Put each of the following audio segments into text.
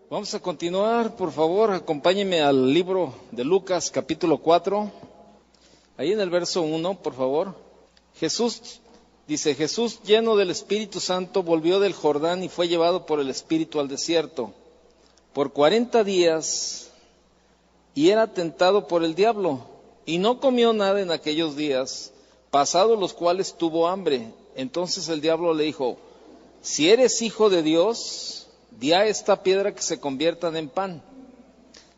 Vamos a continuar, por favor, acompáñenme al libro de Lucas, capítulo 4, ahí en el verso 1, por favor. Jesús lleno del Espíritu Santo, volvió del Jordán y fue llevado por el Espíritu al desierto por 40 días y era tentado por el diablo, y no comió nada en aquellos días, pasados los cuales tuvo hambre. Entonces el diablo le dijo: si eres hijo de Dios, di a esta piedra que se conviertan en pan.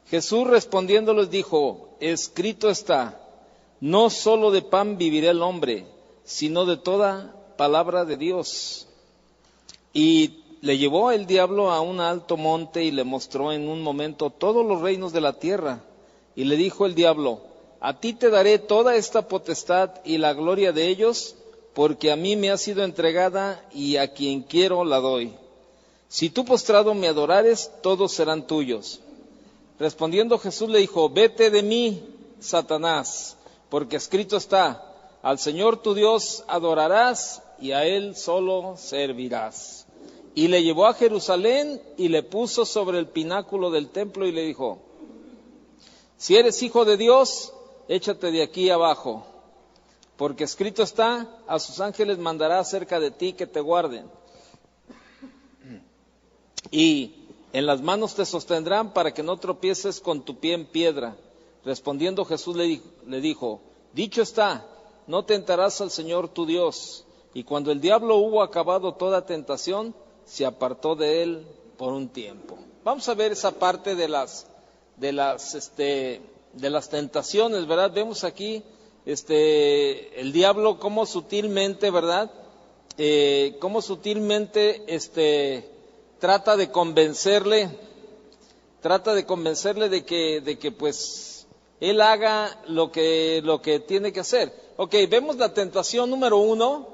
Jesús respondiendo les dijo: escrito está, no solo de pan vivirá el hombre, sino de toda palabra de Dios. Y le llevó el diablo a un alto monte y le mostró en un momento todos los reinos de la tierra. Y le dijo el diablo: a ti te daré toda esta potestad y la gloria de ellos, porque a mí me ha sido entregada y a quien quiero la doy. Si tú postrado me adorares, todos serán tuyos. Respondiendo Jesús le dijo: vete de mí, Satanás, porque escrito está, al Señor tu Dios adorarás y a Él solo servirás. Y le llevó a Jerusalén y le puso sobre el pináculo del templo y le dijo: si eres hijo de Dios, échate de aquí abajo, porque escrito está, a sus ángeles mandará acerca de ti que te guarden. Y en las manos te sostendrán para que no tropieces con tu pie en piedra. Respondiendo Jesús le dijo: dicho está, no tentarás al Señor tu Dios. Y cuando el diablo hubo acabado toda tentación, se apartó de él por un tiempo. Vamos a ver esa parte de las tentaciones, ¿verdad? Vemos aquí el diablo cómo sutilmente, ¿verdad? Cómo sutilmente trata de convencerle de que pues él haga lo que tiene que hacer. Ok, vemos la tentación número 1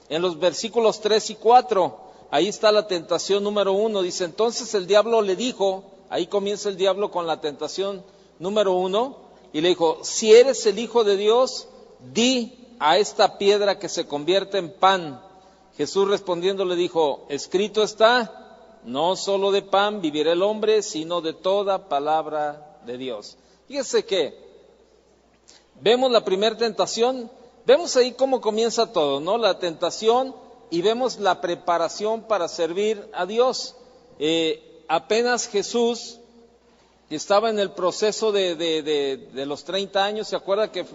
en los versículos 3 y 4. Ahí está la tentación número 1. Dice: entonces el diablo le dijo, ahí comienza el diablo con la tentación número 1, y le dijo: si eres el Hijo de Dios, di a esta piedra que se convierta en pan. Jesús respondiendo le dijo: escrito está, no solo de pan vivirá el hombre, sino de toda palabra de Dios. Fíjese que vemos la primera tentación, vemos ahí cómo comienza todo, ¿no? La tentación, y vemos la preparación para servir a Dios. Apenas Jesús estaba en el proceso de los 30 años, ¿se acuerda que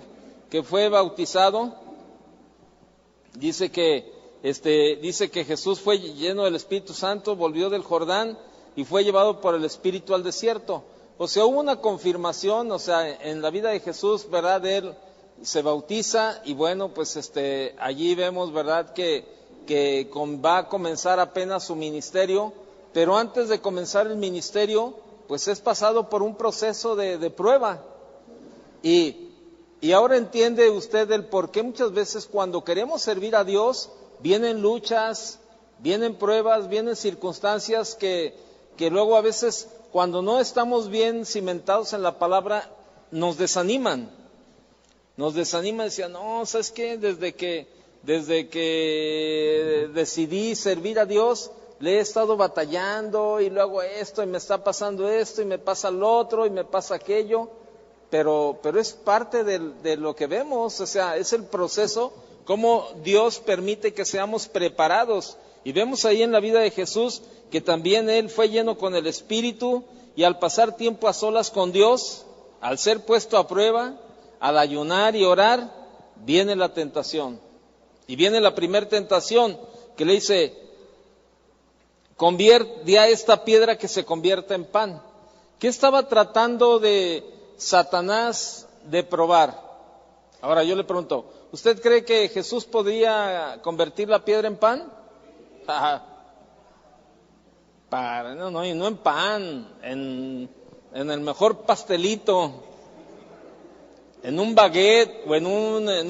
fue bautizado? Dice que Jesús fue lleno del Espíritu Santo, volvió del Jordán y fue llevado por el Espíritu al desierto. O sea, hubo una confirmación, o sea, en la vida de Jesús, ¿verdad? Él se bautiza y bueno, pues allí vemos, ¿verdad? Que va a comenzar apenas su ministerio, pero antes de comenzar el ministerio, pues es pasado por un proceso de prueba. Y ahora entiende usted el por qué muchas veces cuando queremos servir a Dios, vienen luchas, vienen pruebas, vienen circunstancias que luego a veces cuando no estamos bien cimentados en la palabra nos desaniman. Decían: no, ¿sabes qué? Desde que decidí servir a Dios, le he estado batallando y luego esto y me está pasando esto y me pasa lo otro y me pasa aquello, pero es parte de lo que vemos, o sea, es el proceso, cómo Dios permite que seamos preparados. Y vemos ahí en la vida de Jesús que también Él fue lleno con el Espíritu, y al pasar tiempo a solas con Dios, al ser puesto a prueba, al ayunar y orar, viene la tentación. Y viene la primera tentación que le dice: di a esta piedra que se convierta en pan. ¿Qué estaba tratando de Satanás de probar? Ahora yo le pregunto, ¿usted cree que Jesús podría convertir la piedra en pan? No en pan, en el mejor pastelito, en un baguette o en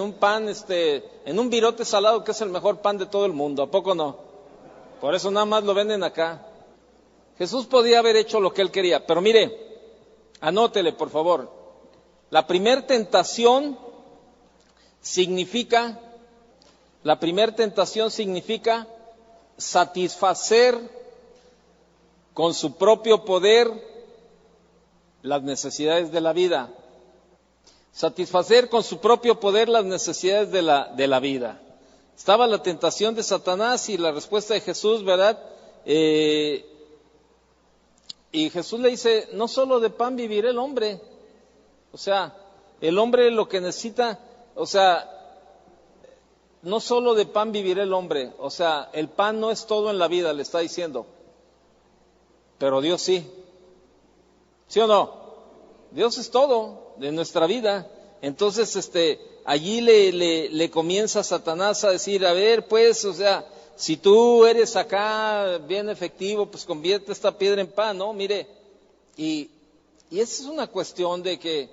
un pan, en un virote salado, que es el mejor pan de todo el mundo. ¿A poco no? Por eso nada más lo venden acá. Jesús podía haber hecho lo que Él quería, pero mire, anótele por favor. La primera tentación significa satisfacer con su propio poder las necesidades de la vida. Satisfacer con su propio poder las necesidades de la vida. Estaba la tentación de Satanás y la respuesta de Jesús, ¿verdad? Y Jesús le dice, no solo de pan vivirá el hombre. O sea, el hombre lo que necesita, o sea, no solo de pan vivirá el hombre. O sea, el pan no es todo en la vida, le está diciendo. Pero Dios sí. ¿Sí o no? Dios es todo de nuestra vida. Entonces, allí le comienza Satanás a decir, a ver, pues, o sea, si tú eres acá bien efectivo, pues convierte esta piedra en pan, ¿no? Mire, y esa es una cuestión de que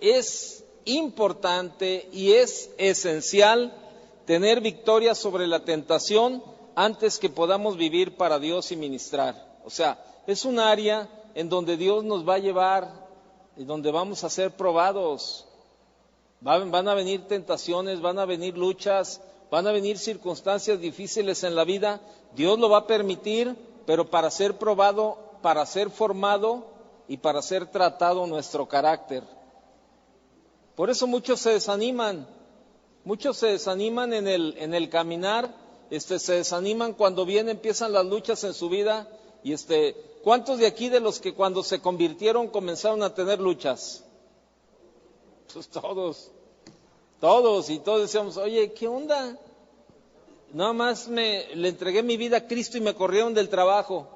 es importante y es esencial tener victoria sobre la tentación antes que podamos vivir para Dios y ministrar. O sea, es un área en donde Dios nos va a llevar y donde vamos a ser probados. Van a venir tentaciones, van a venir luchas, van a venir circunstancias difíciles en la vida. Dios lo va a permitir, pero para ser probado, para ser formado y para ser tratado nuestro carácter. Por eso muchos se desaniman en el caminar, se desaniman cuando empiezan las luchas en su vida. Y ¿cuántos de aquí de los que cuando se convirtieron comenzaron a tener luchas? Pues todos, y todos decíamos, oye, ¿qué onda? Nada más le entregué mi vida a Cristo y me corrieron del trabajo.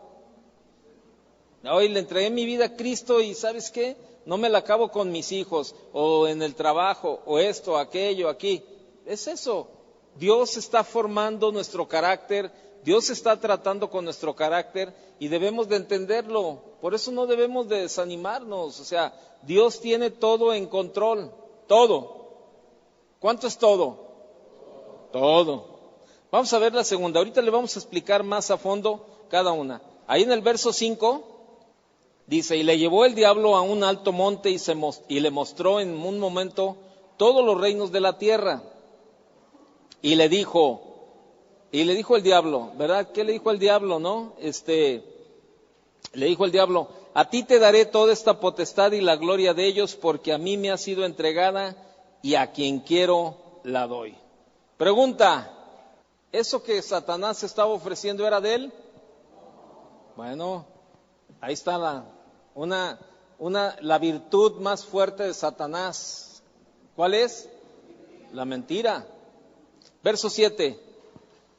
Hoy le entregué mi vida a Cristo y ¿sabes qué? No me la acabo con mis hijos, o en el trabajo, o esto, aquello, aquí. Es eso. Dios está formando nuestro carácter, Dios está tratando con nuestro carácter y debemos de entenderlo. Por eso no debemos de desanimarnos. O sea, Dios tiene todo en control, todo. ¿Cuánto es todo? Todo. Vamos a ver la segunda. Ahorita le vamos a explicar más a fondo cada una. Ahí en el verso 5 dice, y le llevó el diablo a un alto monte y le mostró en un momento todos los reinos de la tierra. Y le dijo el diablo, ¿verdad? ¿Qué le dijo el diablo, no? Le dijo el diablo, a ti te daré toda esta potestad y la gloria de ellos, porque a mí me ha sido entregada y a quien quiero la doy. Pregunta, ¿eso que Satanás estaba ofreciendo era de él? Bueno, ahí está la virtud más fuerte de Satanás. ¿Cuál es? La mentira. Verso 7.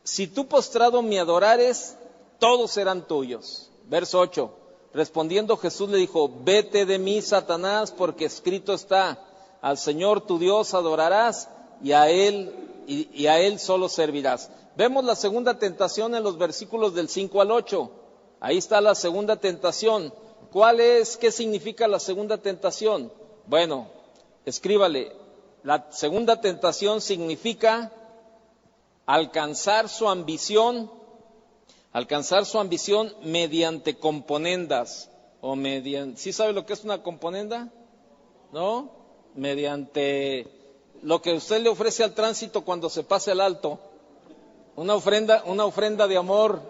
Si tú postrado me adorares, todos serán tuyos. Verso 8. Respondiendo Jesús le dijo, vete de mí, Satanás, porque escrito está, al Señor tu Dios adorarás y a Él solo servirás. Vemos la segunda tentación en los versículos del 5 al 8. Ahí está la segunda tentación. ¿Cuál es? ¿Qué significa la segunda tentación? Bueno, escríbale. La segunda tentación significa alcanzar su ambición mediante componendas o mediante, ¿sí sabe lo que es una componenda? ¿No? Mediante lo que usted le ofrece al tránsito cuando se pase al alto, una ofrenda de amor.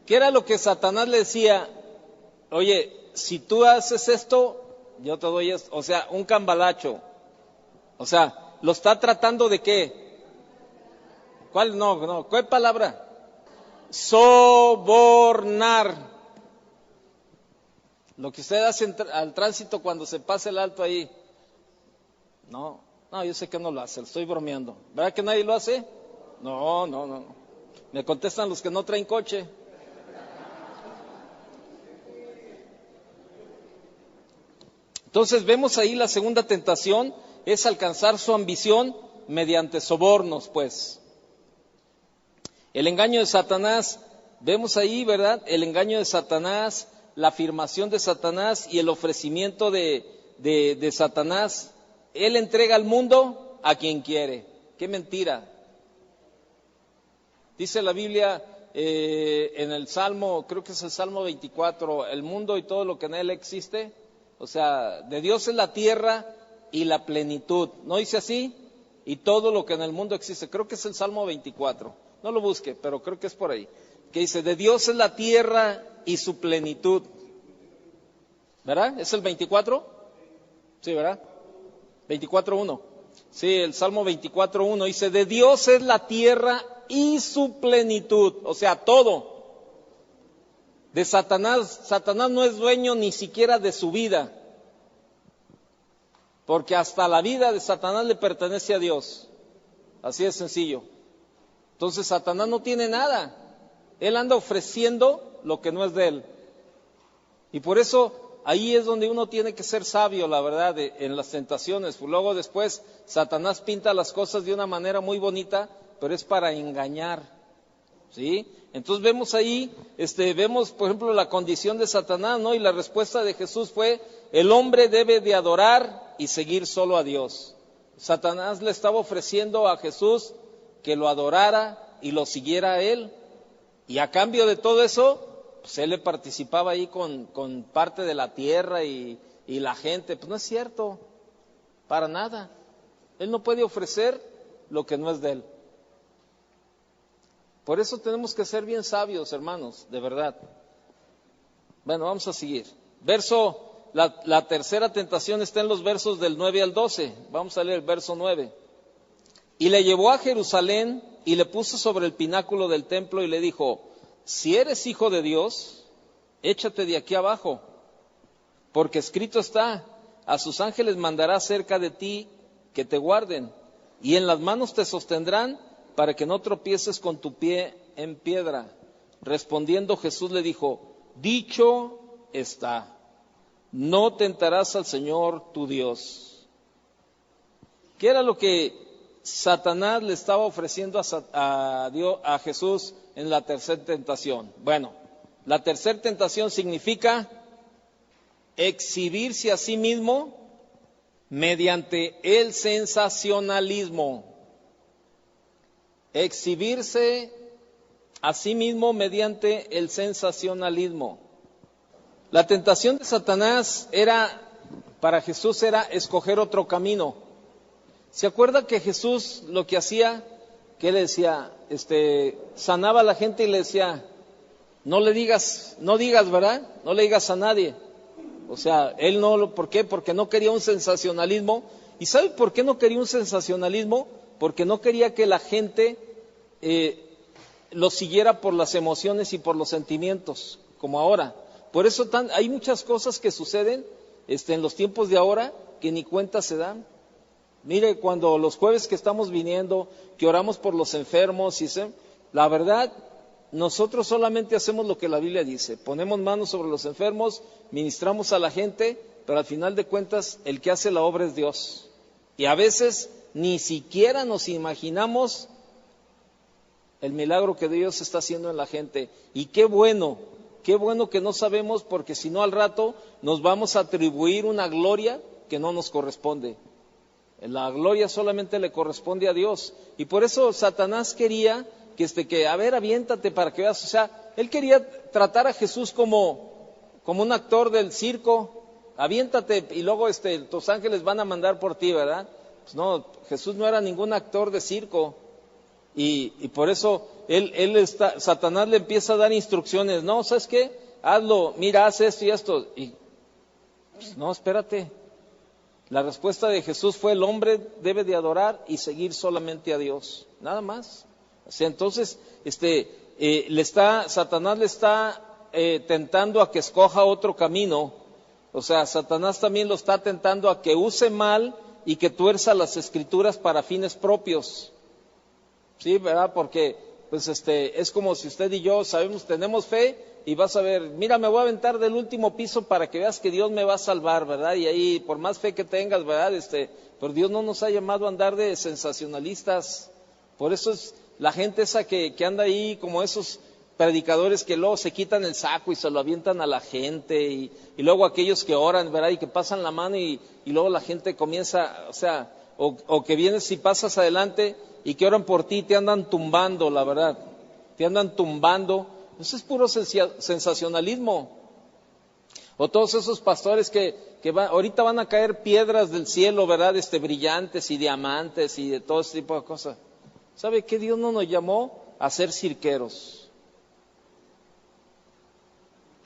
¿Qué era lo que Satanás le decía? Oye, si tú haces esto, yo te doy esto. O sea, un cambalacho. O sea, ¿lo está tratando de qué? ¿Cuál? No, ¿cuál palabra? Sobornar. Lo que usted hace al tránsito cuando se pase el alto ahí. No, yo sé que no lo hace, estoy bromeando. ¿Verdad que nadie lo hace? No. Me contestan los que no traen coche. Entonces vemos ahí la segunda tentación, es alcanzar su ambición mediante sobornos, pues. El engaño de Satanás, vemos ahí, ¿verdad? El engaño de Satanás, la afirmación de Satanás y el ofrecimiento de Satanás. Él entrega al mundo a quien quiere. ¡Qué mentira! Dice la Biblia en el Salmo, creo que es el Salmo 24, el mundo y todo lo que en él existe, o sea, de Dios es la tierra y la plenitud. ¿No dice así? Y todo lo que en el mundo existe. Creo que es el Salmo 24. No lo busque, pero creo que es por ahí. que dice, de Dios es la tierra y su plenitud. ¿Verdad? ¿Es el 24? Sí, ¿verdad? 24:1. Sí, el Salmo 24:1 dice, de Dios es la tierra y su plenitud, o sea, todo. De Satanás, Satanás no es dueño ni siquiera de su vida, porque hasta la vida de Satanás le pertenece a Dios. Así de sencillo. Entonces Satanás no tiene nada, él anda ofreciendo lo que no es de él. Y por eso ahí es donde uno tiene que ser sabio, la verdad, en las tentaciones. Luego después Satanás pinta las cosas de una manera muy bonita, pero es para engañar, ¿sí? Entonces vemos ahí, vemos por ejemplo la condición de Satanás, ¿no? Y la respuesta de Jesús fue, el hombre debe de adorar y seguir solo a Dios. Satanás le estaba ofreciendo a Jesús que lo adorara y lo siguiera a él. Y a cambio de todo eso, pues él le participaba ahí con parte de la tierra y la gente. Pues no es cierto, para nada. Él no puede ofrecer lo que no es de él. Por eso tenemos que ser bien sabios, hermanos, de verdad. Bueno, vamos a seguir. La tercera tentación está en los versos del 9 al 12. Vamos a leer el verso 9. Y le llevó a Jerusalén y le puso sobre el pináculo del templo y le dijo, si eres hijo de Dios, échate de aquí abajo, porque escrito está, a sus ángeles mandará cerca de ti que te guarden, y en las manos te sostendrán para que no tropieces con tu pie en piedra. Respondiendo Jesús le dijo, dicho está, no tentarás al Señor tu Dios. ¿Qué era lo que Satanás le estaba ofreciendo a Jesús en la tercera tentación? Bueno, la tercera tentación significa exhibirse a sí mismo mediante el sensacionalismo. Exhibirse a sí mismo mediante el sensacionalismo. La tentación de Satanás para Jesús era escoger otro camino. ¿Se acuerda que Jesús lo que hacía? Que le decía, sanaba a la gente y le decía, no digas, ¿verdad? No le digas a nadie. O sea, él no, ¿por qué? Porque no quería un sensacionalismo. ¿Y sabe por qué no quería un sensacionalismo? Porque no quería que la gente lo siguiera por las emociones y por los sentimientos, como ahora. Por eso hay muchas cosas que suceden en los tiempos de ahora que ni cuenta se dan. Mire, cuando los jueves que estamos viniendo, que oramos por los enfermos, la verdad, nosotros solamente hacemos lo que la Biblia dice. Ponemos manos sobre los enfermos, ministramos a la gente, pero al final de cuentas, el que hace la obra es Dios. Y a veces ni siquiera nos imaginamos el milagro que Dios está haciendo en la gente. Y qué bueno que no sabemos, porque si no al rato nos vamos a atribuir una gloria que no nos corresponde. La gloria solamente le corresponde a Dios. Y por eso Satanás quería que a ver, aviéntate para que veas. O sea, él quería tratar a Jesús como un actor del circo. Aviéntate y luego tus ángeles van a mandar por ti, ¿verdad? Pues no, Jesús no era ningún actor de circo. Y por eso Satanás le empieza a dar instrucciones. No, ¿sabes qué? Hazlo, mira, haz esto y esto. Y pues, no, espérate. La respuesta de Jesús fue, el hombre debe de adorar y seguir solamente a Dios, nada más. O sea, entonces, Satanás le está tentando a que escoja otro camino. O sea, Satanás también lo está tentando a que use mal y que tuerza las Escrituras para fines propios. Sí, ¿verdad? Porque, pues, es como si usted y yo tenemos fe, y vas a ver, mira, me voy a aventar del último piso para que veas que Dios me va a salvar, ¿verdad? Y ahí, por más fe que tengas, ¿verdad? Pero Dios no nos ha llamado a andar de sensacionalistas. Por eso es la gente esa que anda ahí, como esos predicadores que luego se quitan el saco y se lo avientan a la gente, y luego aquellos que oran, ¿verdad? Y que pasan la mano y luego la gente comienza, o sea, o que vienes y pasas adelante y que oran por ti y te andan tumbando, la verdad. Te andan tumbando. Eso es puro sensacionalismo. O todos esos pastores que ahorita van a caer piedras del cielo, ¿verdad? Brillantes y diamantes y de todo ese tipo de cosas. ¿Sabe qué? Dios no nos llamó a ser cirqueros.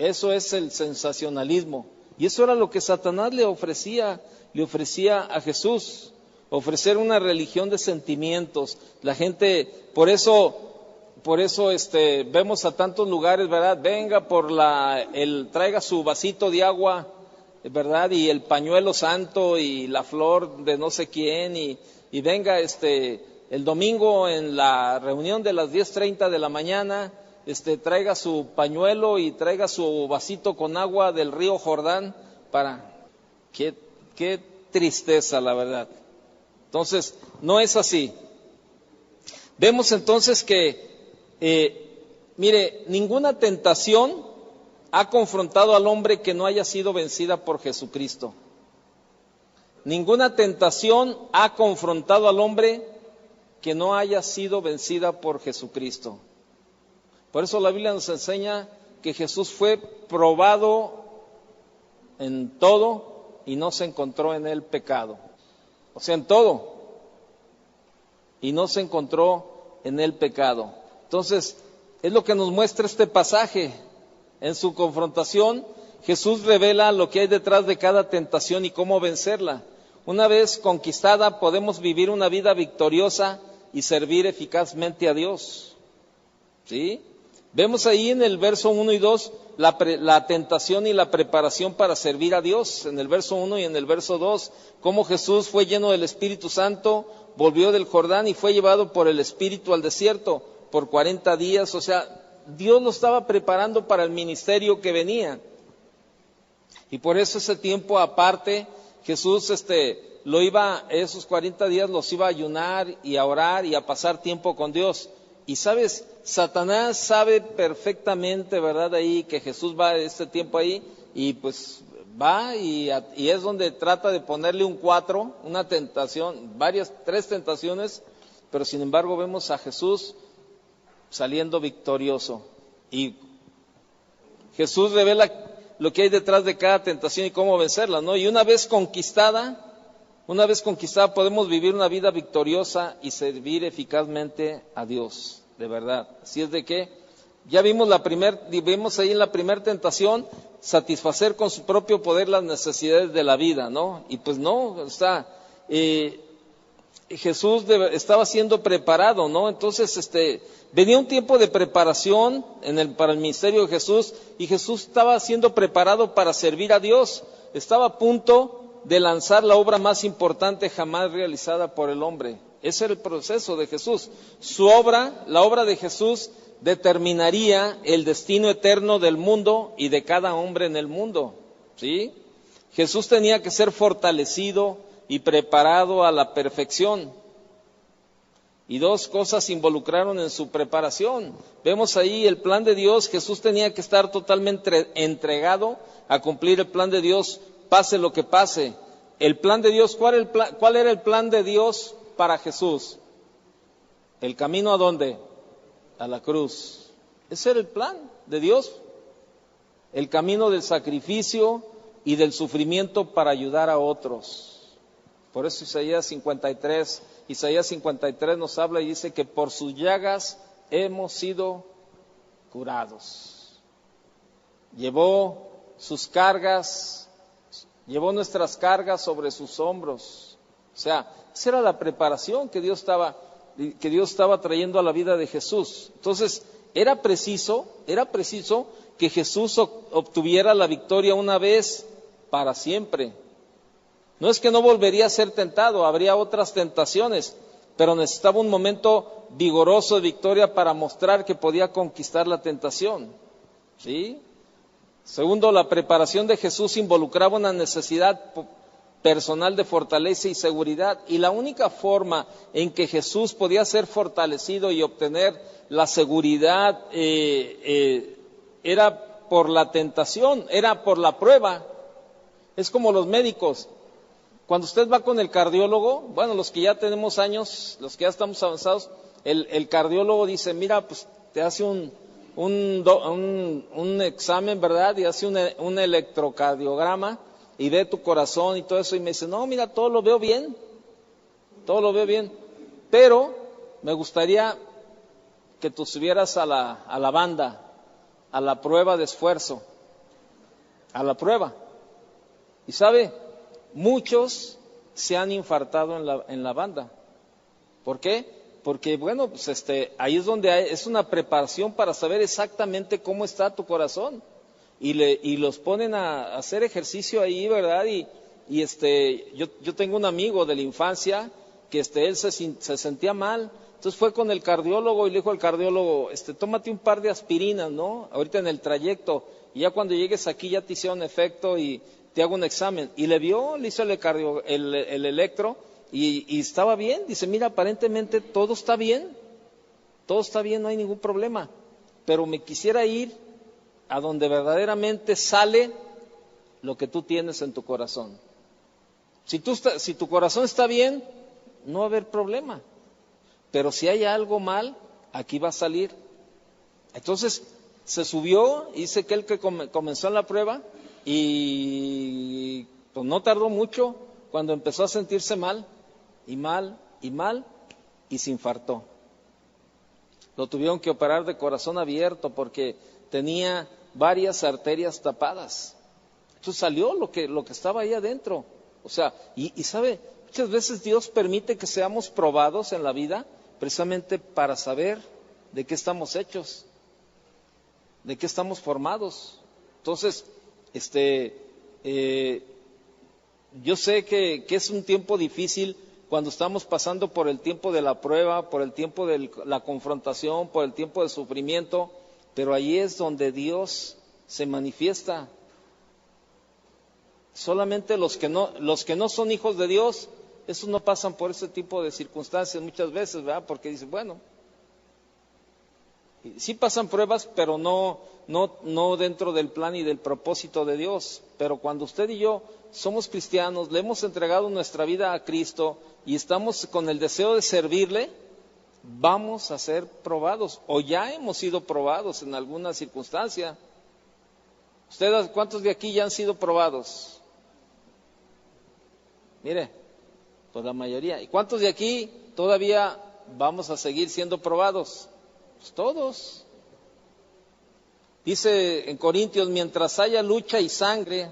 Eso es el sensacionalismo. Y eso era lo que Satanás le ofrecía a Jesús, ofrecer una religión de sentimientos. La gente, por eso vemos a tantos lugares, ¿verdad? Venga traiga su vasito de agua, ¿verdad? Y el pañuelo santo y la flor de no sé quién y venga el domingo en la reunión de las 10:30 de la mañana, traiga su pañuelo y traiga su vasito con agua del río Jordán qué tristeza, la verdad. Entonces, no es así. Vemos entonces que, mire, ninguna tentación ha confrontado al hombre que no haya sido vencida por Jesucristo. Ninguna tentación ha confrontado al hombre que no haya sido vencida por Jesucristo. Por eso la Biblia nos enseña que Jesús fue probado en todo y no se encontró en él pecado. O sea, en todo. Y no se encontró en él pecado. Entonces, es lo que nos muestra este pasaje. En su confrontación, Jesús revela lo que hay detrás de cada tentación y cómo vencerla. Una vez conquistada, podemos vivir una vida victoriosa y servir eficazmente a Dios. ¿Sí? Vemos ahí en el verso 1 y 2 la tentación y la preparación para servir a Dios, en el verso 1 y en el verso 2, cómo Jesús fue lleno del Espíritu Santo, volvió del Jordán y fue llevado por el Espíritu al desierto por 40 días, o sea, Dios lo estaba preparando para el ministerio que venía. Y por eso ese tiempo aparte, Jesús esos 40 días los iba a ayunar y a orar y a pasar tiempo con Dios. Y sabes, Satanás sabe perfectamente, ¿verdad? Ahí que Jesús va este tiempo ahí y pues va y es donde trata de ponerle un 4, una tentación, 3 tentaciones, pero sin embargo vemos a Jesús saliendo victorioso. Y Jesús revela lo que hay detrás de cada tentación y cómo vencerla, ¿no? Y una vez conquistada podemos vivir una vida victoriosa y servir eficazmente a Dios, de verdad. Así es de que ya vimos ahí en la primera tentación satisfacer con su propio poder las necesidades de la vida, ¿no? Y pues no, Jesús estaba siendo preparado, ¿no? Entonces, venía un tiempo de preparación para el ministerio de Jesús y Jesús estaba siendo preparado para servir a Dios. Estaba a punto de lanzar la obra más importante jamás realizada por el hombre. Ese era el proceso de Jesús. La obra de Jesús determinaría el destino eterno del mundo y de cada hombre en el mundo, ¿sí? Jesús tenía que ser fortalecido y preparado a la perfección. Y 2 cosas involucraron en su preparación. Vemos ahí el plan de Dios. Jesús tenía que estar totalmente entregado a cumplir el plan de Dios, pase lo que pase. El plan de Dios, ¿cuál era el plan de Dios para Jesús? ¿El camino a dónde? A la cruz. Ese era el plan de Dios. El camino del sacrificio y del sufrimiento para ayudar a otros. Por eso Isaías 53 nos habla y dice que por sus llagas hemos sido curados. Llevó nuestras cargas sobre sus hombros. O sea, esa era la preparación que Dios estaba trayendo a la vida de Jesús. Entonces, era preciso que Jesús obtuviera la victoria una vez para siempre. No es que no volvería a ser tentado, habría otras tentaciones, pero necesitaba un momento vigoroso de victoria para mostrar que podía conquistar la tentación. ¿Sí? Segundo, la preparación de Jesús involucraba una necesidad personal de fortaleza y seguridad, y la única forma en que Jesús podía ser fortalecido y obtener la seguridad era por la tentación, era por la prueba. Es como los médicos. Cuando usted va con el cardiólogo, bueno, los que ya tenemos años, los que ya estamos avanzados, el cardiólogo dice, mira, pues te hace un examen, ¿verdad? Y hace un electrocardiograma y ve tu corazón y todo eso. Y me dice, no, mira, todo lo veo bien, pero me gustaría que tú subieras a la banda, a la prueba de esfuerzo. a la prueba. Y sabe, muchos se han infartado en la banda. ¿Por qué? Porque bueno, pues ahí es donde es una preparación para saber exactamente cómo está tu corazón. Y los ponen a hacer ejercicio ahí, ¿verdad? Yo tengo un amigo de la infancia que él se sentía mal. Entonces fue con el cardiólogo y le dijo al cardiólogo, tómate un par de aspirinas, ¿no? Ahorita en el trayecto, y ya cuando llegues aquí ya te hicieron efecto y te hago un examen. Y le hizo el electro y estaba bien. Dice, mira, aparentemente todo está bien, no hay ningún problema, pero me quisiera ir a donde verdaderamente sale lo que tú tienes en tu corazón. Si tu corazón está bien, no va a haber problema. Pero si hay algo mal, aquí va a salir. Entonces se subió, dice que él que comenzó en la prueba y pues no tardó mucho cuando empezó a sentirse mal y se infartó. Lo tuvieron que operar de corazón abierto porque tenía varias arterias tapadas. Entonces salió lo que estaba ahí adentro. O sea, y sabe, muchas veces Dios permite que seamos probados en la vida precisamente para saber de qué estamos hechos, de qué estamos formados. Entonces, yo sé que es un tiempo difícil cuando estamos pasando por el tiempo de la prueba, por el tiempo de la confrontación, por el tiempo de sufrimiento, pero ahí es donde Dios se manifiesta. Solamente los que no son hijos de Dios, esos no pasan por ese tipo de circunstancias muchas veces, ¿verdad? Porque dicen, bueno, sí pasan pruebas, pero no dentro del plan y del propósito de Dios. Pero cuando usted y yo somos cristianos, le hemos entregado nuestra vida a Cristo y estamos con el deseo de servirle, vamos a ser probados o ya hemos sido probados en alguna circunstancia. ¿Ustedes cuántos de aquí ya han sido probados? Mire, pues la mayoría. ¿Y cuántos de aquí todavía vamos a seguir siendo probados? Pues todos. Dice en Corintios, mientras haya lucha y sangre,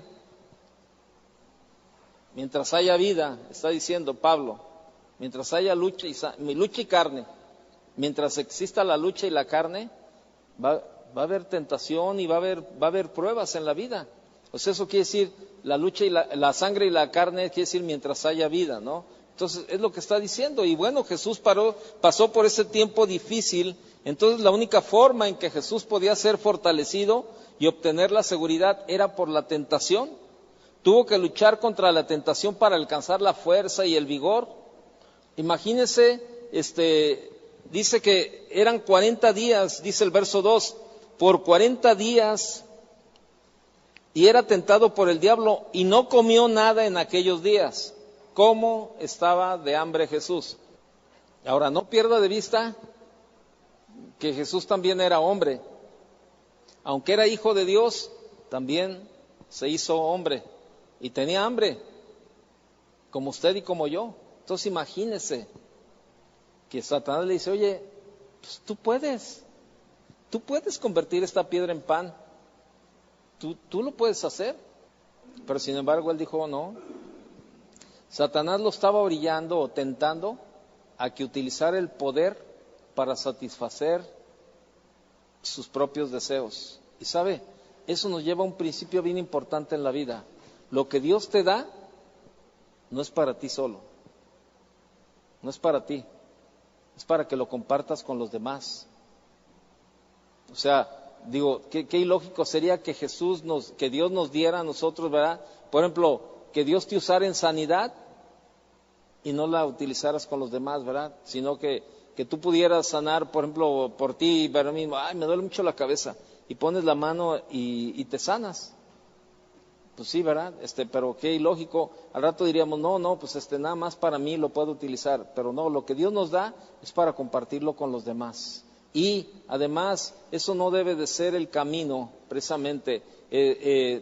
mientras haya vida, está diciendo Pablo, mientras haya lucha y carne, mientras exista la lucha y la carne, va a haber tentación y va a haber pruebas en la vida. O sea, eso quiere decir, la lucha y la sangre y la carne quiere decir mientras haya vida, ¿no? Entonces, es lo que está diciendo. Y bueno, Jesús pasó por ese tiempo difícil. Entonces, la única forma en que Jesús podía ser fortalecido y obtener la seguridad era por la tentación. Tuvo que luchar contra la tentación para alcanzar la fuerza y el vigor. Imagínese, dice que eran 40 días, dice el verso 2, por 40 días, y era tentado por el diablo y no comió nada en aquellos días. ¿Cómo estaba de hambre Jesús? Ahora, no pierda de vista que Jesús también era hombre. Aunque era hijo de Dios, también se hizo hombre y tenía hambre, como usted y como yo. Entonces imagínese que Satanás le dice, oye, pues tú puedes convertir esta piedra en pan, tú lo puedes hacer. Pero sin embargo él dijo, no. Satanás lo estaba orillando o tentando a que utilizara el poder para satisfacer sus propios deseos. Y sabe, eso nos lleva a un principio bien importante en la vida. Lo que Dios te da no es para ti solo, no es para ti, es para que lo compartas con los demás. O sea, digo, qué ilógico sería que que Dios nos diera a nosotros, ¿verdad? Por ejemplo, que Dios te usara en sanidad y no la utilizaras con los demás, ¿verdad? Sino que tú pudieras sanar, por ejemplo, por ti, pero mismo, ay, me duele mucho la cabeza, y pones la mano y te sanas. Pues sí, ¿verdad? Pero qué ilógico. Al rato diríamos, no, pues nada más para mí lo puedo utilizar. Pero no, lo que Dios nos da es para compartirlo con los demás. Y además, eso no debe de ser el camino, precisamente,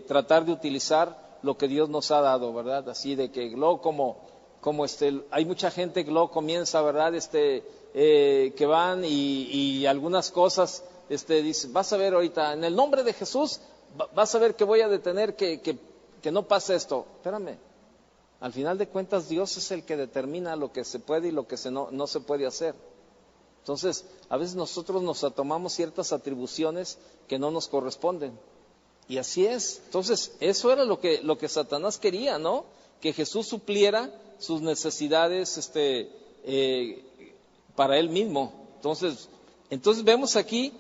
tratar de utilizar lo que Dios nos ha dado, ¿verdad? Así de que luego como hay mucha gente que luego comienza, ¿verdad? Que van y algunas cosas, dice, vas a ver ahorita, en el nombre de Jesús, vas a ver que voy a detener que no pase esto. Espérame, al final de cuentas Dios es el que determina lo que se puede y lo que no se puede hacer. Entonces, a veces nosotros nos tomamos ciertas atribuciones que no nos corresponden. Y así es. Entonces, eso era lo que Satanás quería, ¿no? Que Jesús supliera sus necesidades para él mismo. Entonces vemos aquí,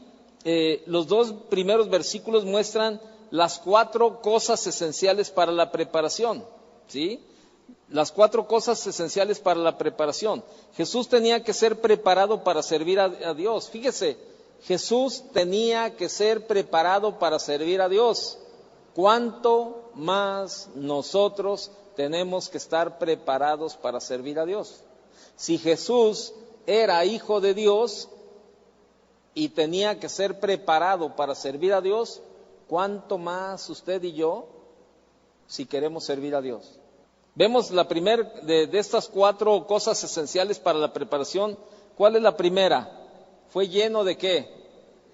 los dos primeros versículos muestran las 4 cosas esenciales para la preparación, ¿sí? Las 4 cosas esenciales para la preparación. Jesús tenía que ser preparado para servir a Dios. Fíjese, Jesús tenía que ser preparado para servir a Dios. ¿Cuánto más nosotros tenemos que estar preparados para servir a Dios? Si Jesús era hijo de Dios y tenía que ser preparado para servir a Dios, ¿cuánto más usted y yo si queremos servir a Dios? Vemos la primera de estas 4 cosas esenciales para la preparación. ¿Cuál es la primera? ¿Fue lleno de qué?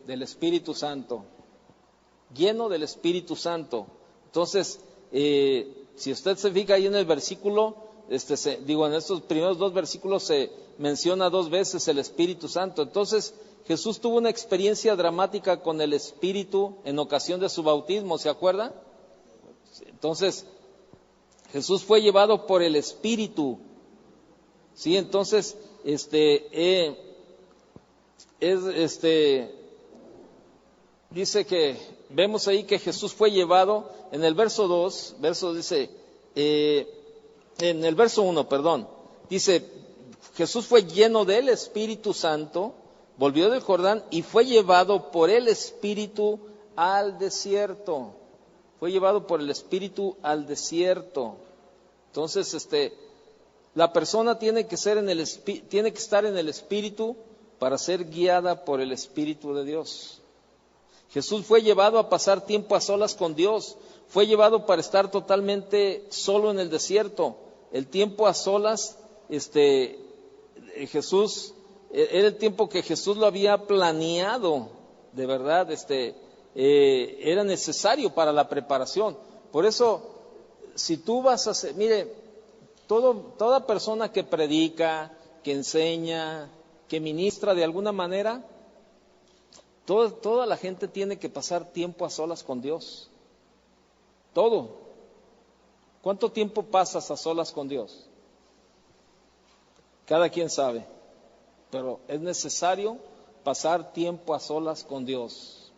Del Espíritu Santo. Lleno del Espíritu Santo. Entonces, si usted se fija ahí en el versículo, en estos primeros 2 versículos se menciona 2 veces el Espíritu Santo. Entonces, Jesús tuvo una experiencia dramática con el Espíritu en ocasión de su bautismo, ¿se acuerda? Entonces, Jesús fue llevado por el Espíritu. Sí, entonces, dice que, vemos ahí que Jesús fue llevado, en el verso 2, en el verso 1, dice, Jesús fue lleno del Espíritu Santo, volvió del Jordán y fue llevado por el Espíritu al desierto. Fue llevado por el Espíritu al desierto. Entonces, la persona tiene que estar en el Espíritu para ser guiada por el Espíritu de Dios. Jesús fue llevado a pasar tiempo a solas con Dios. Fue llevado para estar totalmente solo en el desierto. El tiempo a solas, Jesús, era el tiempo que Jesús lo había planeado, de verdad, era necesario para la preparación. Por eso, si tú vas a hacer, mire, toda persona que predica, que enseña, que ministra de alguna manera, toda la gente tiene que pasar tiempo a solas con Dios. Todo. ¿Cuánto tiempo pasas a solas con Dios? Cada quien sabe, pero es necesario pasar tiempo a solas con Dios.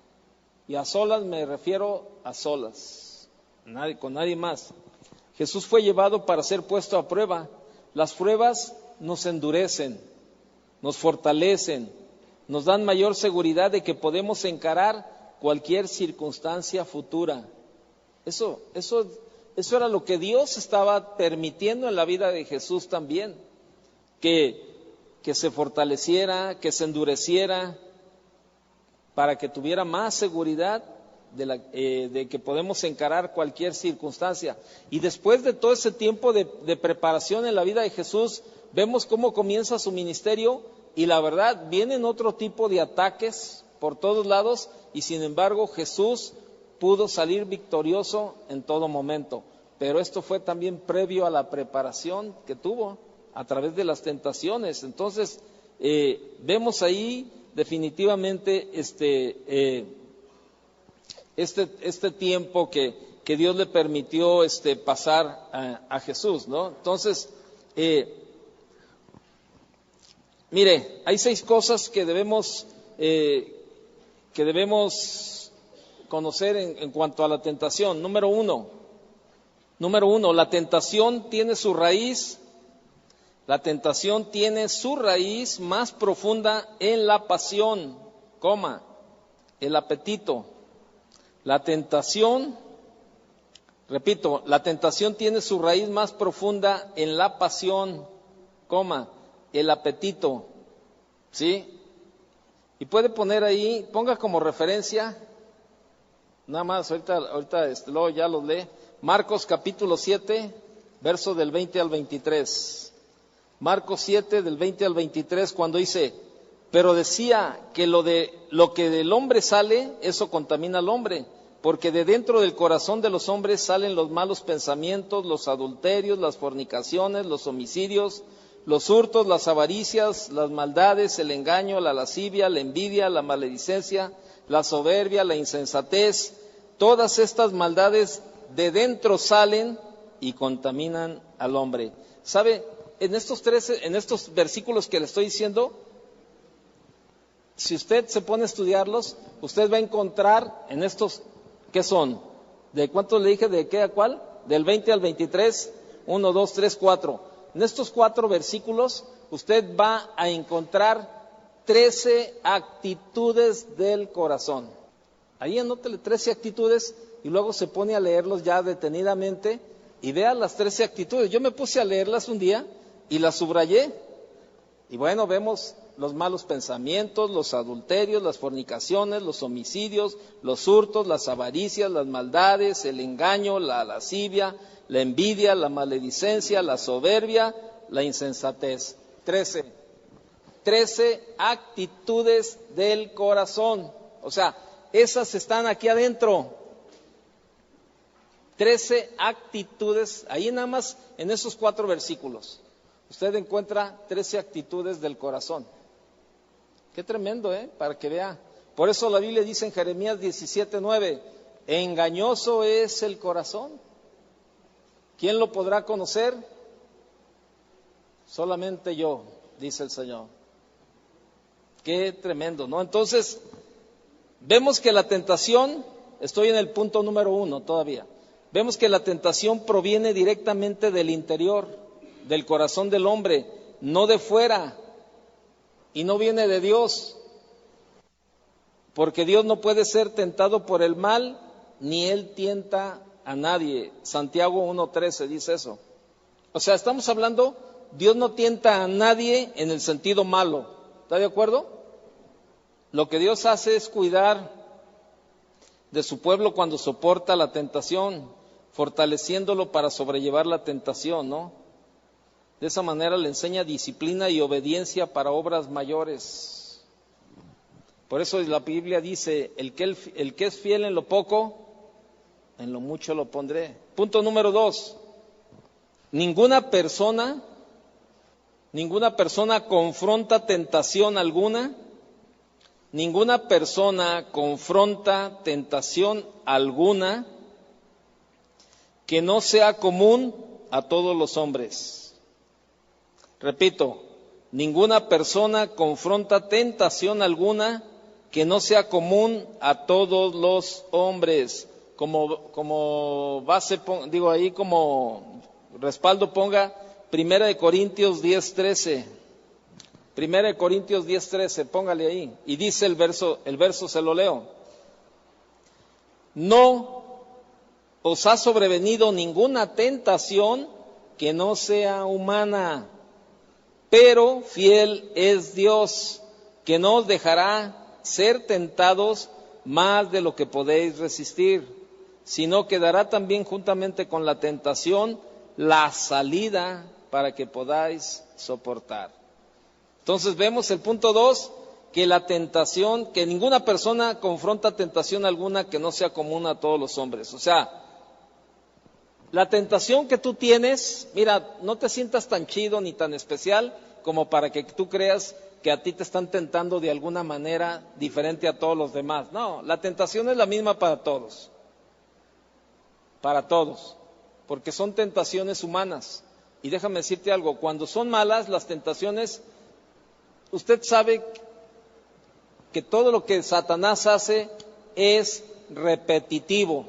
Y a solas me refiero a solas, con nadie más. Jesús fue llevado para ser puesto a prueba. Las pruebas nos endurecen, nos fortalecen, nos dan mayor seguridad de que podemos encarar cualquier circunstancia futura. Eso era lo que Dios estaba permitiendo en la vida de Jesús también, que se fortaleciera, que se endureciera, para que tuviera más seguridad de que podemos encarar cualquier circunstancia. Y después de todo ese tiempo de preparación en la vida de Jesús, vemos cómo comienza su ministerio y la verdad, vienen otro tipo de ataques por todos lados y sin embargo Jesús pudo salir victorioso en todo momento. Pero esto fue también previo a la preparación que tuvo a través de las tentaciones. Entonces, vemos ahí definitivamente este tiempo que Dios le permitió pasar a Jesús, ¿no? Entonces, mire, hay 6 cosas que debemos conocer en cuanto a la tentación. Número uno, la tentación tiene su raíz. La tentación tiene su raíz más profunda en la pasión, el apetito. La tentación tiene su raíz más profunda en la pasión, el apetito. ¿Sí? Y puede poner ahí, ponga como referencia, nada más, ahorita luego ya los lee, Marcos capítulo 7, verso del 20 al 23. Marcos 7, del 20 al 23, cuando dice, pero decía que lo que del hombre sale, eso contamina al hombre, porque de dentro del corazón de los hombres salen los malos pensamientos, los adulterios, las fornicaciones, los homicidios, los hurtos, las avaricias, las maldades, el engaño, la lascivia, la envidia, la maledicencia, la soberbia, la insensatez. Todas estas maldades de dentro salen y contaminan al hombre. ¿Sabe? En estos versículos que le estoy diciendo, si usted se pone a estudiarlos, usted va a encontrar en estos, ¿qué son? ¿De cuántos le dije? ¿De qué a cuál? Del 20 al 23, 1, 2, 3, 4. En estos 4 versículos, usted va a encontrar 13 actitudes del corazón. Ahí anótele 13 actitudes y luego se pone a leerlos ya detenidamente y vea las 13 actitudes. Yo me puse a leerlas un día y las subrayé. Y bueno, vemos los malos pensamientos, los adulterios, las fornicaciones, los homicidios, los hurtos, las avaricias, las maldades, el engaño, la lascivia, la envidia, la maledicencia, la soberbia, la insensatez. 13 actitudes del corazón. O sea, esas están aquí adentro. 13 actitudes, ahí nada más en esos 4 versículos. Usted encuentra 13 actitudes del corazón. Qué tremendo, para que vea. Por eso la Biblia dice en Jeremías 17:9, engañoso es el corazón. ¿Quién lo podrá conocer? Solamente yo, dice el Señor. Qué tremendo, ¿no? Entonces, vemos que la tentación, estoy en el punto número 1 todavía, vemos que la tentación proviene directamente del interior, del corazón del hombre, no de fuera, y no viene de Dios, porque Dios no puede ser tentado por el mal, ni Él tienta a nadie. Santiago 1:13 dice eso. O sea, estamos hablando, Dios no tienta a nadie en el sentido malo. ¿Está de acuerdo? Lo que Dios hace es cuidar de su pueblo cuando soporta la tentación, fortaleciéndolo para sobrellevar la tentación, ¿no? De esa manera le enseña disciplina y obediencia para obras mayores. Por eso la Biblia dice, el que es fiel en lo poco, en lo mucho lo pondré. Punto número 2. Ninguna persona confronta tentación alguna. Ninguna persona confronta tentación alguna que no sea común a todos los hombres. Repito, ninguna persona confronta tentación alguna que no sea común a todos los hombres. Como base, digo ahí como respaldo ponga 1 Corintios 10:13. 1 Corintios 10:13, póngale ahí. Y dice el verso se lo leo. No os ha sobrevenido ninguna tentación que no sea humana, pero fiel es Dios, que no os dejará ser tentados más de lo que podéis resistir, sino que dará también juntamente con la tentación la salida para que podáis soportar. Entonces vemos el punto 2, que la tentación, que ninguna persona confronta tentación alguna que no sea común a todos los hombres. O sea, la tentación que tú tienes, mira, no te sientas tan chido ni tan especial como para que tú creas que a ti te están tentando de alguna manera diferente a todos los demás. No, la tentación es la misma para todos, porque son tentaciones humanas. Y déjame decirte algo, cuando son malas las tentaciones, usted sabe que todo lo que Satanás hace es repetitivo.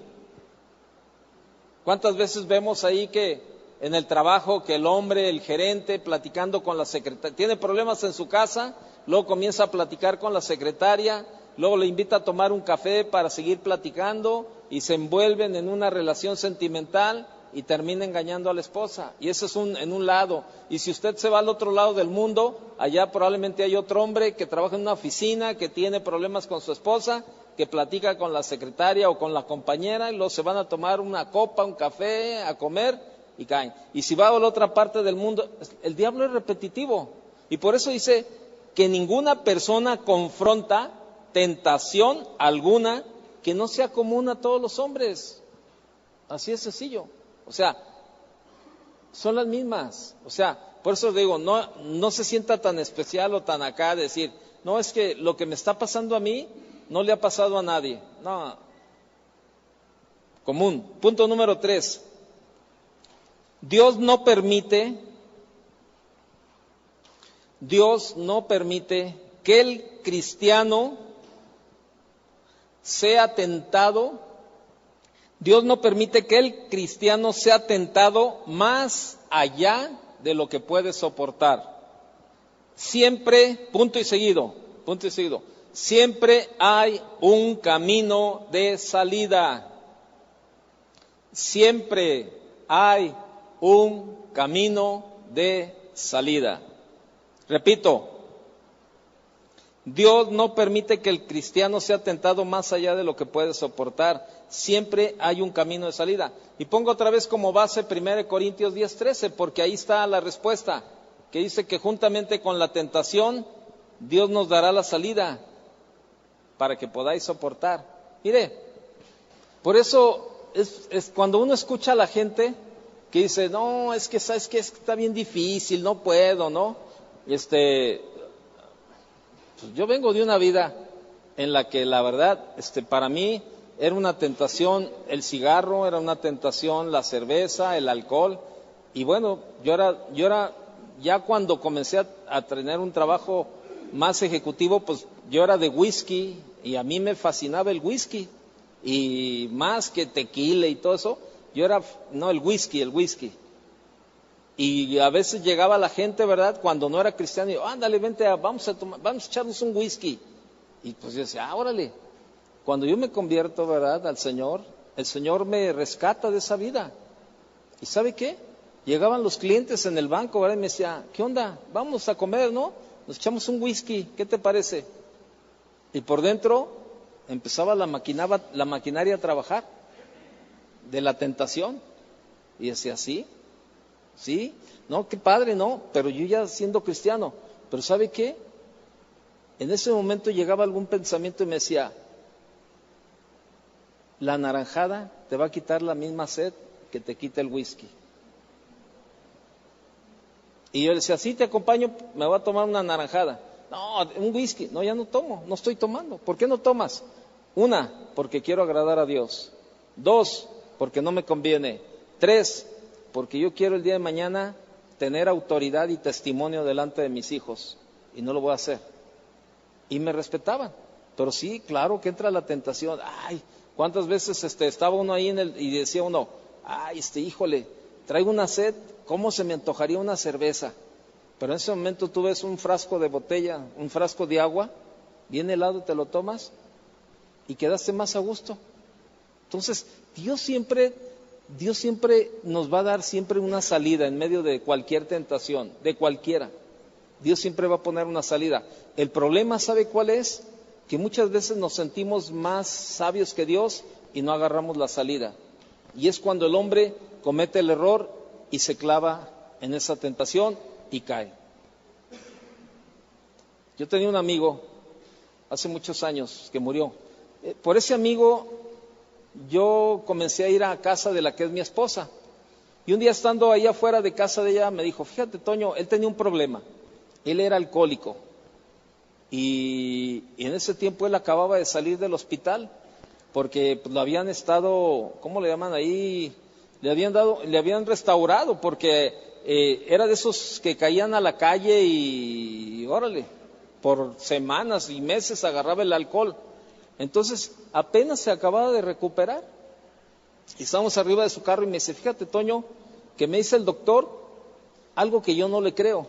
¿Cuántas veces vemos ahí que en el trabajo, que el hombre, el gerente, platicando con la secretaria, tiene problemas en su casa, luego comienza a platicar con la secretaria, luego le invita a tomar un café para seguir platicando y se envuelven en una relación sentimental y termina engañando a la esposa? Y eso es en un lado. Y si usted se va al otro lado del mundo, allá probablemente hay otro hombre que trabaja en una oficina, que tiene problemas con su esposa, que platica con la secretaria o con la compañera y luego se van a tomar una copa, un café, a comer y caen. Y si va a la otra parte del mundo, el diablo es repetitivo. Y por eso dice que ninguna persona confronta tentación alguna que no sea común a todos los hombres. Así es sencillo. O sea, son las mismas. O sea, por eso digo, no se sienta tan especial o tan acá decir, no, es que lo que me está pasando a mí no le ha pasado a nadie. No, común. Punto número 3. Dios no permite que el cristiano sea tentado. Dios no permite que el cristiano sea tentado más allá de lo que puede soportar. Siempre, punto y seguido, siempre hay un camino de salida. Siempre hay un camino de salida. Repito, Dios no permite que el cristiano sea tentado más allá de lo que puede soportar. Siempre hay un camino de salida. Y pongo otra vez como base 1 Corintios 10:13, porque ahí está la respuesta, que dice que juntamente con la tentación, Dios nos dará la salida para que podáis soportar. Mire, por eso es cuando uno escucha a la gente que dice, no, es que sabes que está bien difícil, no puedo, ¿no? Pues yo vengo de una vida en la que la verdad, para mí era una tentación el cigarro, era una tentación la cerveza, el alcohol, y bueno, yo era ya cuando comencé a tener un trabajo más ejecutivo, pues yo era de whisky y a mí me fascinaba el whisky y más que tequila y todo eso, el whisky. Y a veces llegaba la gente, ¿verdad? Cuando no era cristiano, y yo, ándale, vente, vamos a echarnos un whisky. Y pues yo decía, órale. Cuando yo me convierto, ¿verdad?, al Señor, el Señor me rescata de esa vida. ¿Y sabe qué? Llegaban los clientes en el banco, ¿verdad? Y me decía, ¿qué onda? Vamos a comer, ¿no? Nos echamos un whisky, ¿qué te parece? Y por dentro empezaba la maquinaria a trabajar de la tentación. Y decía, sí, no, qué padre, no, pero yo ya siendo cristiano. Pero ¿sabe qué? En ese momento llegaba algún pensamiento y me decía, la naranjada te va a quitar la misma sed que te quita el whisky. Y yo le decía, sí, te acompaño, me voy a tomar una naranjada. No, un whisky, no, ya no tomo, no estoy tomando. ¿Por qué no tomas? 1, porque quiero agradar a Dios. 2, porque no me conviene. 3, porque yo quiero el día de mañana tener autoridad y testimonio delante de mis hijos, y no lo voy a hacer. Y me respetaban, pero sí, claro que entra la tentación. Ay, ¿cuántas veces estaba uno ahí y decía uno, ay, híjole, traigo una sed, ¿cómo se me antojaría una cerveza? Pero en ese momento tú ves un frasco de botella, un frasco de agua, bien helado, te lo tomas y quedaste más a gusto. Entonces, Dios siempre nos va a dar siempre una salida en medio de cualquier tentación, de cualquiera. Dios siempre va a poner una salida. El problema, ¿sabe cuál es? Que muchas veces nos sentimos más sabios que Dios y no agarramos la salida. Y es cuando el hombre comete el error y se clava en esa tentación y cae. Yo tenía un amigo hace muchos años que murió. Por ese amigo yo comencé a ir a casa de la que es mi esposa. Y un día estando ahí afuera de casa de ella me dijo, fíjate Toño, él tenía un problema. Él era alcohólico. Y en ese tiempo él acababa de salir del hospital porque pues, lo habían estado, ¿cómo le llaman ahí? Le habían restaurado porque era de esos que caían a la calle y órale, por semanas y meses agarraba el alcohol. Entonces apenas se acababa de recuperar y estábamos arriba de su carro y me dice, fíjate Toño, que me dice el doctor algo que yo no le creo.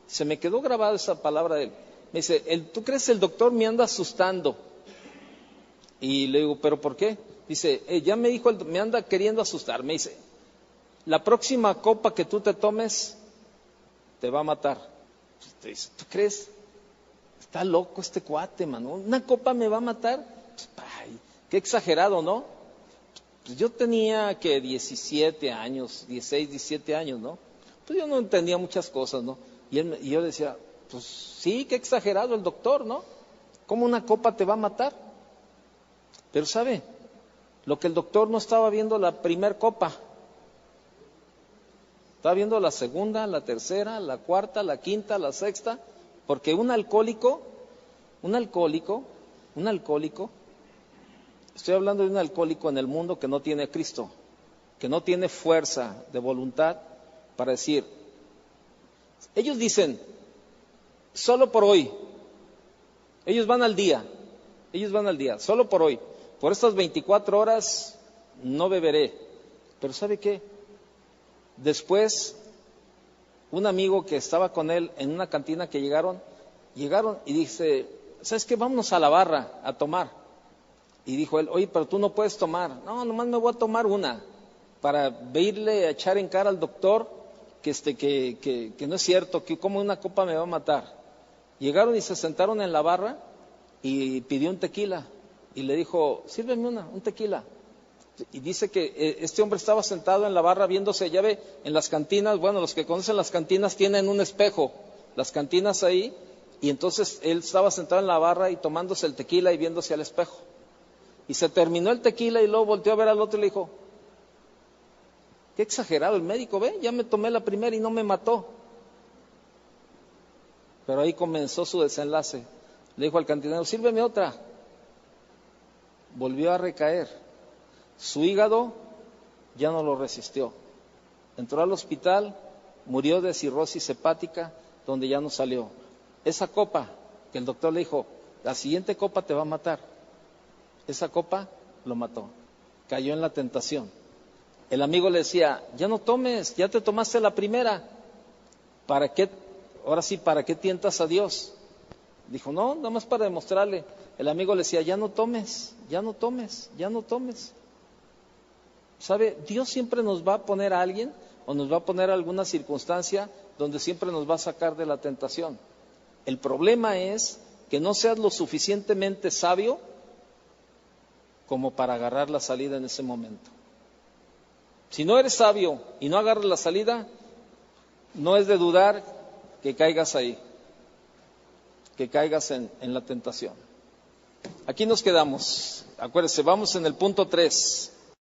Se me quedó grabada esa palabra de él. Me dice, ¿tú crees que el doctor me anda asustando? Y le digo, ¿pero por qué? Dice, ya me dijo, me anda queriendo asustar. Me dice, la próxima copa que tú te tomes te va a matar. Dice, ¿tú crees? Está loco este cuate, mano. ¿Una copa me va a matar? Ay, qué exagerado, ¿no? Pues yo tenía que 17 años, 16, 17 años, ¿no? Pues yo no entendía muchas cosas, ¿no? Y yo decía, pues sí, qué exagerado el doctor, ¿no? ¿Cómo una copa te va a matar? Pero ¿sabe? Lo que el doctor no estaba viendo la primer copa, estaba viendo la segunda, la tercera, la cuarta, la quinta, la sexta, porque un alcohólico, estoy hablando de un alcohólico en el mundo que no tiene a Cristo, que no tiene fuerza de voluntad para decir, ellos dicen, solo por hoy, ellos van al día, solo por hoy, por estas 24 horas no beberé. Pero ¿sabe qué? Después, un amigo que estaba con él en una cantina que llegaron y dice, ¿sabes qué? Vámonos a la barra a tomar. Y dijo él, oye, pero tú no puedes tomar. No, nomás me voy a tomar una, para irle a echar en cara al doctor que no es cierto, que como una copa me va a matar. Llegaron y se sentaron en la barra y pidió un tequila. Y le dijo, sírveme un tequila. Y dice que este hombre estaba sentado en la barra viéndose, ya ve, en las cantinas, bueno, los que conocen las cantinas tienen un espejo, las cantinas ahí, y entonces él estaba sentado en la barra y tomándose el tequila y viéndose al espejo. Y se terminó el tequila y luego volteó a ver al otro y le dijo, qué exagerado el médico, ve, ya me tomé la primera y no me mató. Pero ahí comenzó su desenlace. Le dijo al cantinero, sírveme otra. Volvió a recaer. Su hígado ya no lo resistió. Entró al hospital, murió de cirrosis hepática, donde ya no salió. Esa copa que el doctor le dijo, la siguiente copa te va a matar. Esa copa lo mató. Cayó en la tentación. El amigo le decía, ya no tomes, ya te tomaste la primera. ¿Para qué? Ahora sí, ¿para qué tientas a Dios? Dijo, no, nada más para demostrarle. El amigo le decía, ya no tomes, ya no tomes, ya no tomes. ¿Sabe? Dios siempre nos va a poner a alguien o nos va a poner alguna circunstancia donde siempre nos va a sacar de la tentación. El problema es que no seas lo suficientemente sabio como para agarrar la salida en ese momento. Si no eres sabio y no agarras la salida, no es de dudar que caigas ahí, que caigas en la tentación. Aquí nos quedamos. Acuérdense, vamos en el punto 3.